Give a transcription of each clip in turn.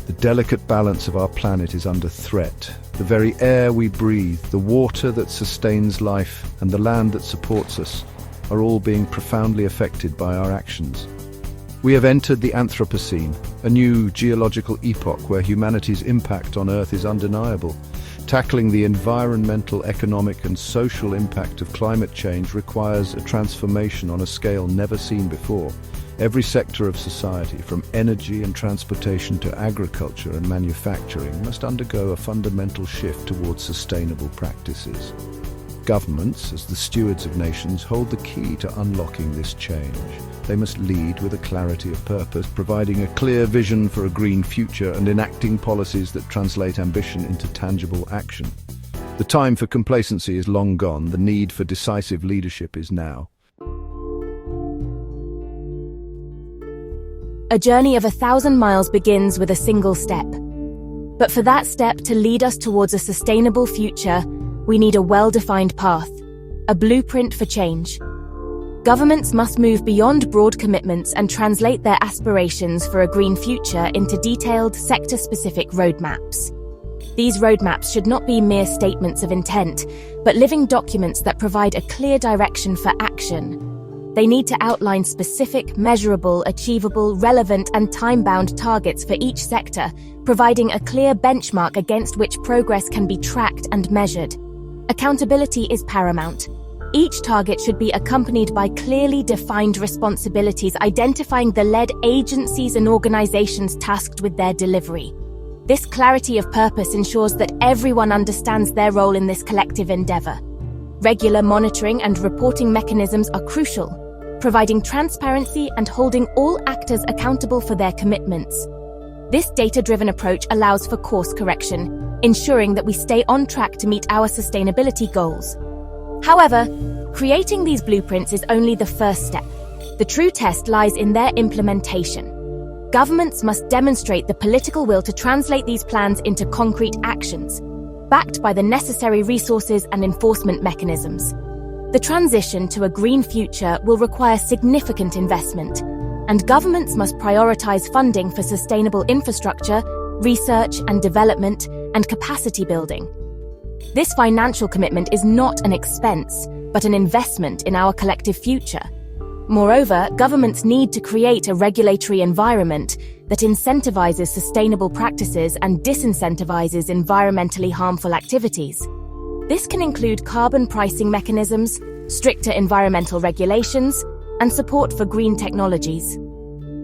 The delicate balance of our planet is under threat. The very air we breathe, the water that sustains life, and the land that supports us are all being profoundly affected by our actions. We have entered the Anthropocene, a new geological epoch where humanity's impact on Earth is undeniable. Tackling the environmental, economic, and social impact of climate change requires a transformation on a scale never seen before. Every sector of society, from energy and transportation to agriculture and manufacturing, must undergo a fundamental shift towards sustainable practices. Governments, as the stewards of nations, hold the key to unlocking this change. They must lead with a clarity of purpose, providing a clear vision for a green future and enacting policies that translate ambition into tangible action. The time for complacency is long gone. The need for decisive leadership is now. A journey of 1,000 miles begins with a single step. But for that step to lead us towards a sustainable future, we need a well-defined path, a blueprint for change. Governments must move beyond broad commitments and translate their aspirations for a green future into detailed, sector-specific roadmaps. These roadmaps should not be mere statements of intent, but living documents that provide a clear direction for action. They need to outline specific, measurable, achievable, relevant, and time-bound targets for each sector, providing a clear benchmark against which progress can be tracked and measured. Accountability is paramount. Each target should be accompanied by clearly defined responsibilities identifying the led agencies and organizations tasked with their delivery. This clarity of purpose ensures that everyone understands their role in this collective endeavor. Regular monitoring and reporting mechanisms are crucial, providing transparency and holding all actors accountable for their commitments. This data-driven approach allows for course correction, ensuring that we stay on track to meet our sustainability goals. However, creating these blueprints is only the first step. The true test lies in their implementation. Governments must demonstrate the political will to translate these plans into concrete actions, backed by the necessary resources and enforcement mechanisms. The transition to a green future will require significant investment, and governments must prioritize funding for sustainable infrastructure, research and development, and capacity building. This financial commitment is not an expense, but an investment in our collective future. Moreover, governments need to create a regulatory environment that incentivizes sustainable practices and disincentivizes environmentally harmful activities. This can include carbon pricing mechanisms, stricter environmental regulations, and support for green technologies.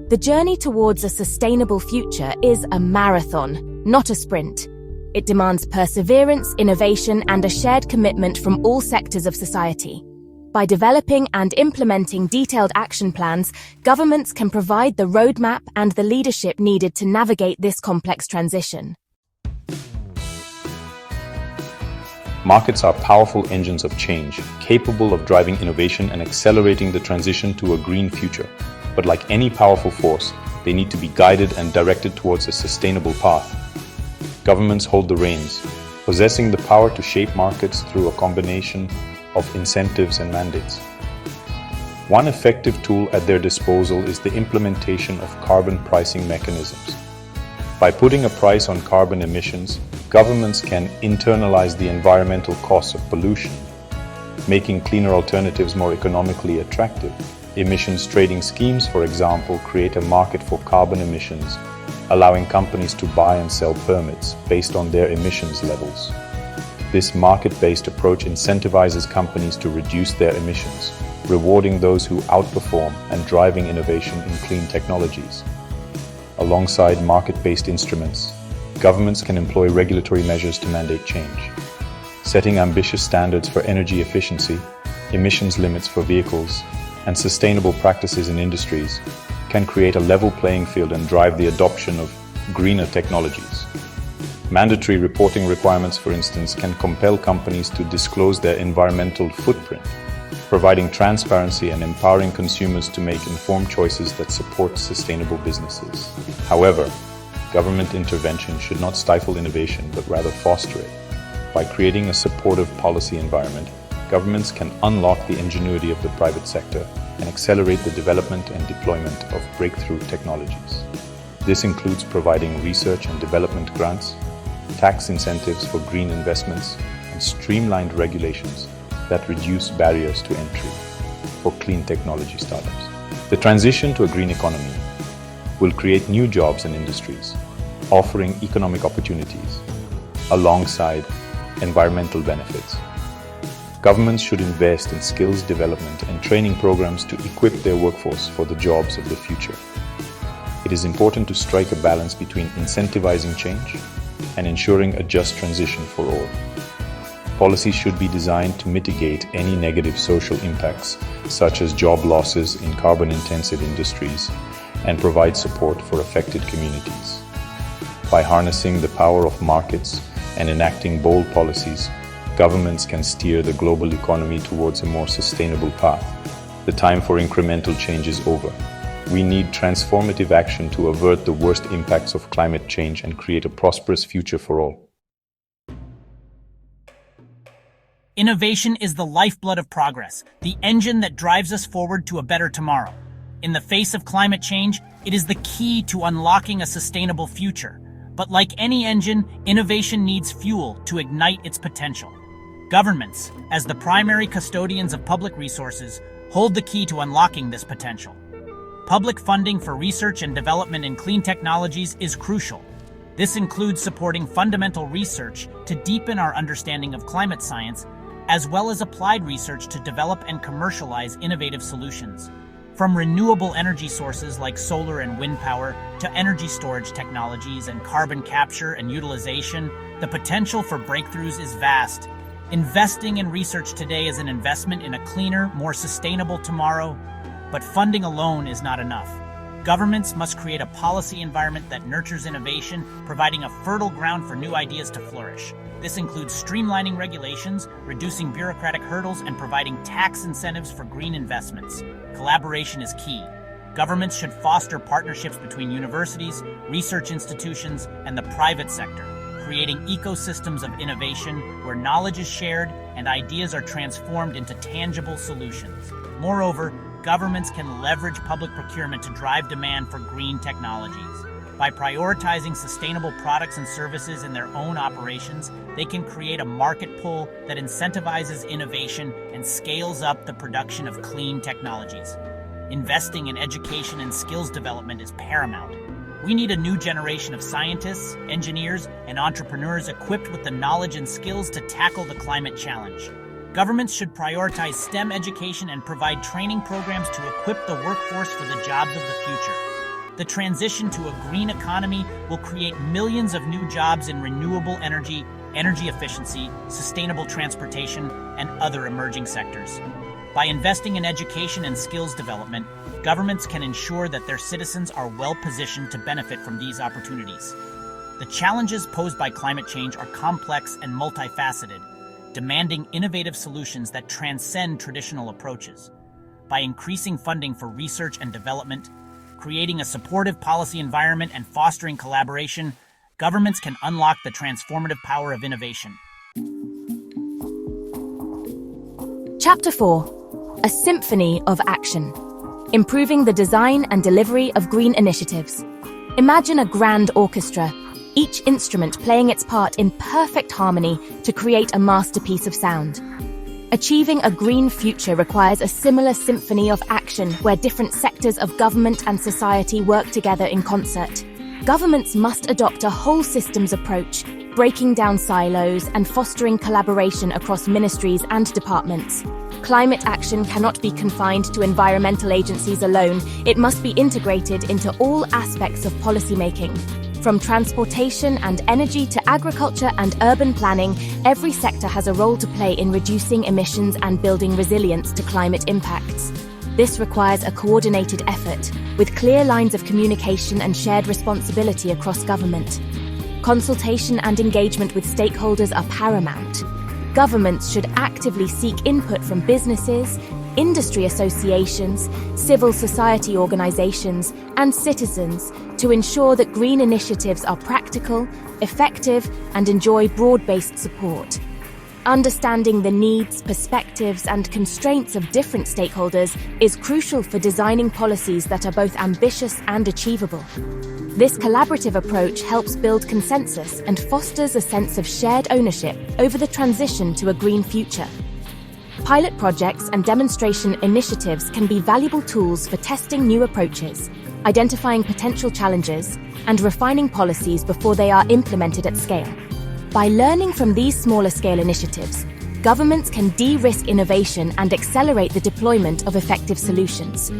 The journey towards a sustainable future is a marathon, not a sprint. It demands perseverance, innovation, and a shared commitment from all sectors of society. By developing and implementing detailed action plans, governments can provide the roadmap and the leadership needed to navigate this complex transition. Markets are powerful engines of change, capable of driving innovation and accelerating the transition to a green future. But like any powerful force, they need to be guided and directed towards a sustainable path. Governments hold the reins, possessing the power to shape markets through a combination of incentives and mandates. One effective tool at their disposal is the implementation of carbon pricing mechanisms. By putting a price on carbon emissions, governments can internalize the environmental costs of pollution, making cleaner alternatives more economically attractive. Emissions trading schemes, for example, create a market for carbon emissions, allowing companies to buy and sell permits based on their emissions levels. This market-based approach incentivizes companies to reduce their emissions, rewarding those who outperform and driving innovation in clean technologies. Alongside market-based instruments, governments can employ regulatory measures to mandate change. Setting ambitious standards for energy efficiency, emissions limits for vehicles, and sustainable practices in industries can create a level playing field and drive the adoption of greener technologies. Mandatory reporting requirements, for instance, can compel companies to disclose their environmental footprint, providing transparency and empowering consumers to make informed choices that support sustainable businesses. However, government intervention should not stifle innovation, but rather foster it. By creating a supportive policy environment, governments can unlock the ingenuity of the private sector and accelerate the development and deployment of breakthrough technologies. This includes providing research and development grants, tax incentives for green investments, and streamlined regulations that reduce barriers to entry for clean technology startups. The transition to a green economy will create new jobs and industries, offering economic opportunities alongside environmental benefits. Governments should invest in skills development and training programs to equip their workforce for the jobs of the future. It is important to strike a balance between incentivizing change and ensuring a just transition for all. Policies should be designed to mitigate any negative social impacts, such as job losses in carbon-intensive industries, and provide support for affected communities. By harnessing the power of markets and enacting bold policies, governments can steer the global economy towards a more sustainable path. The time for incremental change is over. We need transformative action to avert the worst impacts of climate change and create a prosperous future for all. Innovation is the lifeblood of progress, the engine that drives us forward to a better tomorrow. In the face of climate change, it is the key to unlocking a sustainable future. But like any engine, innovation needs fuel to ignite its potential. Governments, as the primary custodians of public resources, hold the key to unlocking this potential. Public funding for research and development in clean technologies is crucial. This includes supporting fundamental research to deepen our understanding of climate science, as well as applied research to develop and commercialize innovative solutions. From renewable energy sources like solar and wind power to energy storage technologies and carbon capture and utilization, the potential for breakthroughs is vast. Investing in research today is an investment in a cleaner, more sustainable tomorrow, but funding alone is not enough. Governments must create a policy environment that nurtures innovation, providing a fertile ground for new ideas to flourish. This includes streamlining regulations, reducing bureaucratic hurdles, and providing tax incentives for green investments. Collaboration is key. Governments should foster partnerships between universities, research institutions, and the private sector, creating ecosystems of innovation where knowledge is shared and ideas are transformed into tangible solutions. Moreover, governments can leverage public procurement to drive demand for green technologies. By prioritizing sustainable products and services in their own operations, they can create a market pull that incentivizes innovation and scales up the production of clean technologies. Investing in education and skills development is paramount. We need a new generation of scientists, engineers, and entrepreneurs equipped with the knowledge and skills to tackle the climate challenge. Governments should prioritize STEM education and provide training programs to equip the workforce for the jobs of the future. The transition to a green economy will create millions of new jobs in renewable energy, energy efficiency, sustainable transportation, and other emerging sectors. By investing in education and skills development, governments can ensure that their citizens are well positioned to benefit from these opportunities. The challenges posed by climate change are complex and multifaceted, demanding innovative solutions that transcend traditional approaches. By increasing funding for research and development, creating a supportive policy environment, and fostering collaboration, governments can unlock the transformative power of innovation. Chapter 4: A Symphony of Action. Improving the design and delivery of green initiatives. Imagine a grand orchestra, each instrument playing its part in perfect harmony to create a masterpiece of sound. Achieving a green future requires a similar symphony of action where different sectors of government and society work together in concert. Governments must adopt a whole systems approach, breaking down silos and fostering collaboration across ministries and departments. Climate action cannot be confined to environmental agencies alone. It must be integrated into all aspects of policymaking. From transportation and energy to agriculture and urban planning, every sector has a role to play in reducing emissions and building resilience to climate impacts. This requires a coordinated effort, with clear lines of communication and shared responsibility across government. Consultation and engagement with stakeholders are paramount. Governments should actively seek input from businesses, industry associations, civil society organizations, and citizens to ensure that green initiatives are practical, effective, and enjoy broad-based support. Understanding the needs, perspectives, and constraints of different stakeholders is crucial for designing policies that are both ambitious and achievable. This collaborative approach helps build consensus and fosters a sense of shared ownership over the transition to a green future. Pilot projects and demonstration initiatives can be valuable tools for testing new approaches, identifying potential challenges, and refining policies before they are implemented at scale. By learning from these smaller-scale initiatives, governments can de-risk innovation and accelerate the deployment of effective solutions.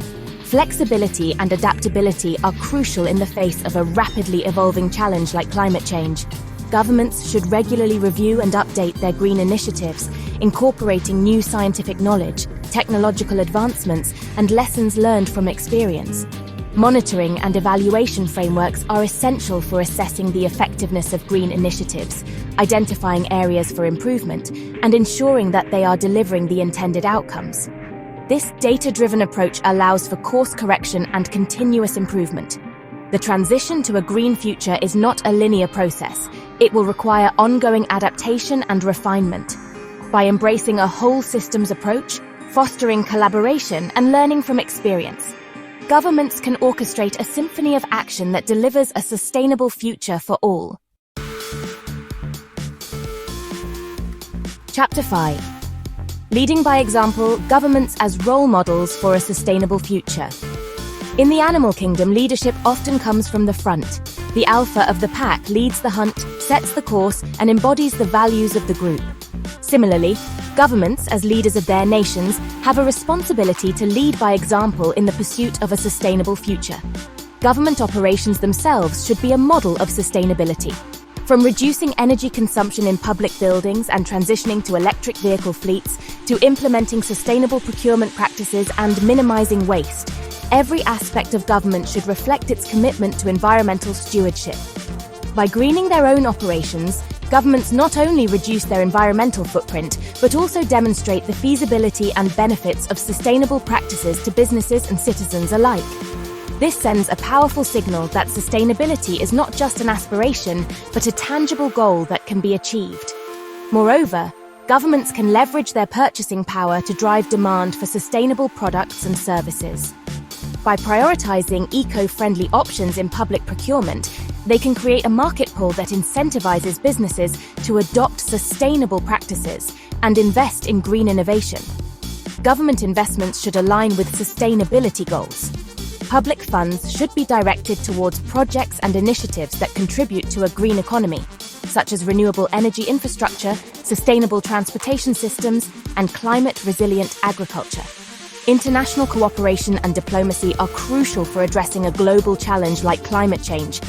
Flexibility and adaptability are crucial in the face of a rapidly evolving challenge like climate change. Governments should regularly review and update their green initiatives, incorporating new scientific knowledge, technological advancements, and lessons learned from experience. Monitoring and evaluation frameworks are essential for assessing the effectiveness of green initiatives, identifying areas for improvement, and ensuring that they are delivering the intended outcomes. This data-driven approach allows for course correction and continuous improvement. The transition to a green future is not a linear process. It will require ongoing adaptation and refinement. By embracing a whole systems approach, fostering collaboration, and learning from experience, governments can orchestrate a symphony of action that delivers a sustainable future for all. Chapter 5. Leading by example, governments as role models for a sustainable future. In the animal kingdom, leadership often comes from the front. The alpha of the pack leads the hunt, sets the course, and embodies the values of the group. Similarly, governments, as leaders of their nations, have a responsibility to lead by example in the pursuit of a sustainable future. Government operations themselves should be a model of sustainability. From reducing energy consumption in public buildings and transitioning to electric vehicle fleets, to implementing sustainable procurement practices and minimizing waste, every aspect of government should reflect its commitment to environmental stewardship. By greening their own operations, governments not only reduce their environmental footprint, but also demonstrate the feasibility and benefits of sustainable practices to businesses and citizens alike. This sends a powerful signal that sustainability is not just an aspiration, but a tangible goal that can be achieved. Moreover, governments can leverage their purchasing power to drive demand for sustainable products and services. By prioritizing eco-friendly options in public procurement, they can create a market pull that incentivizes businesses to adopt sustainable practices and invest in green innovation. Government investments should align with sustainability goals. Public funds should be directed towards projects and initiatives that contribute to a green economy, such as renewable energy infrastructure, sustainable transportation systems, and climate-resilient agriculture. International cooperation and diplomacy are crucial for addressing a global challenge like climate change.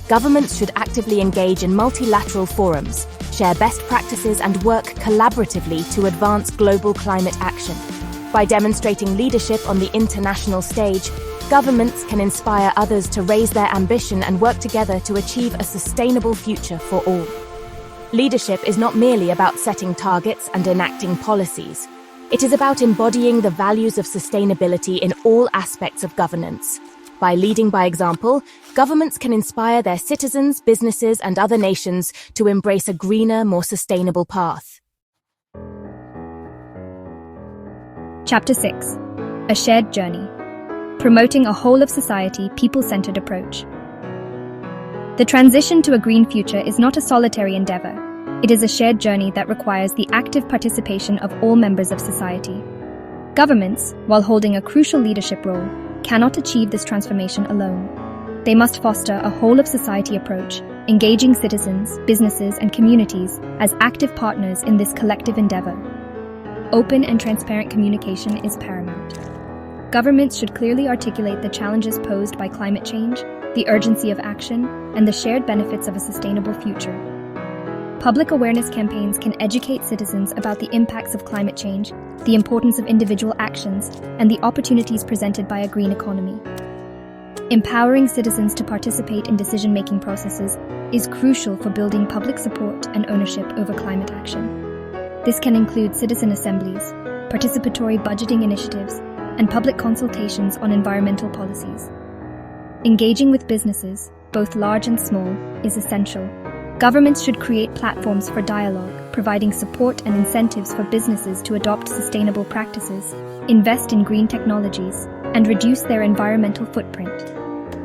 Governments should actively engage in multilateral forums, share best practices, and work collaboratively to advance global climate action. By demonstrating leadership on the international stage, governments can inspire others to raise their ambition and work together to achieve a sustainable future for all. Leadership is not merely about setting targets and enacting policies. It is about embodying the values of sustainability in all aspects of governance. By leading by example, governments can inspire their citizens, businesses, and other nations to embrace a greener, more sustainable path. Chapter 6. A Shared Journey. Promoting a whole-of-society, people-centered approach. The transition to a green future is not a solitary endeavor. It is a shared journey that requires the active participation of all members of society. Governments, while holding a crucial leadership role, cannot achieve this transformation alone. They must foster a whole-of-society approach, engaging citizens, businesses, and communities as active partners in this collective endeavor. Open and transparent communication is paramount. Governments should clearly articulate the challenges posed by climate change, the urgency of action, and the shared benefits of a sustainable future. Public awareness campaigns can educate citizens about the impacts of climate change, the importance of individual actions, and the opportunities presented by a green economy. Empowering citizens to participate in decision-making processes is crucial for building public support and ownership over climate action. This can include citizen assemblies, participatory budgeting initiatives, and public consultations on environmental policies. Engaging with businesses, both large and small, is essential. Governments should create platforms for dialogue, providing support and incentives for businesses to adopt sustainable practices, invest in green technologies, and reduce their environmental footprint.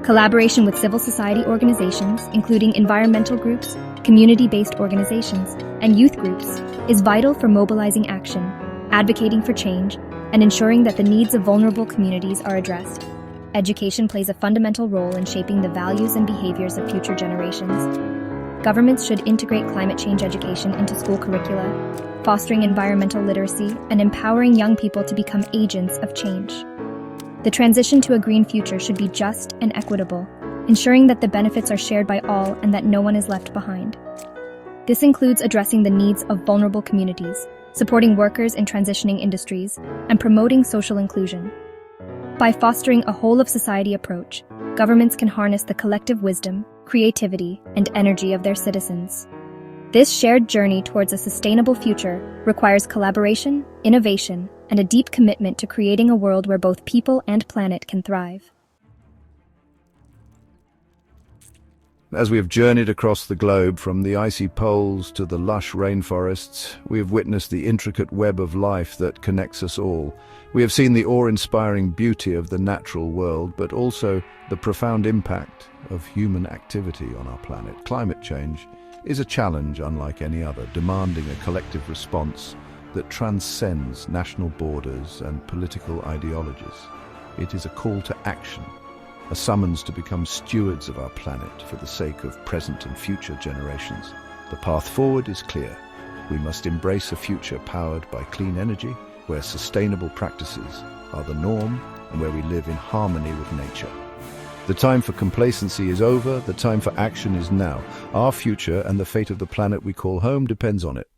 Collaboration with civil society organizations, including environmental groups, community-based organizations, and youth groups, is vital for mobilizing action, advocating for change, and ensuring that the needs of vulnerable communities are addressed. Education plays a fundamental role in shaping the values and behaviors of future generations. Governments should integrate climate change education into school curricula, fostering environmental literacy and empowering young people to become agents of change. The transition to a green future should be just and equitable, ensuring that the benefits are shared by all and that no one is left behind. This includes addressing the needs of vulnerable communities, supporting workers in transitioning industries, and promoting social inclusion. By fostering a whole-of-society approach, governments can harness the collective wisdom, creativity, and energy of their citizens. This shared journey towards a sustainable future requires collaboration, innovation, and a deep commitment to creating a world where both people and planet can thrive. As we have journeyed across the globe from the icy poles to the lush rainforests, we have witnessed the intricate web of life that connects us all. We have seen the awe-inspiring beauty of the natural world, but also the profound impact of human activity on our planet. Climate change is a challenge unlike any other, demanding a collective response that transcends national borders and political ideologies. It is a call to action, a summons to become stewards of our planet for the sake of present and future generations. The path forward is clear. We must embrace a future powered by clean energy, where sustainable practices are the norm and where we live in harmony with nature. The time for complacency is over, the time for action is now. Our future and the fate of the planet we call home depends on it.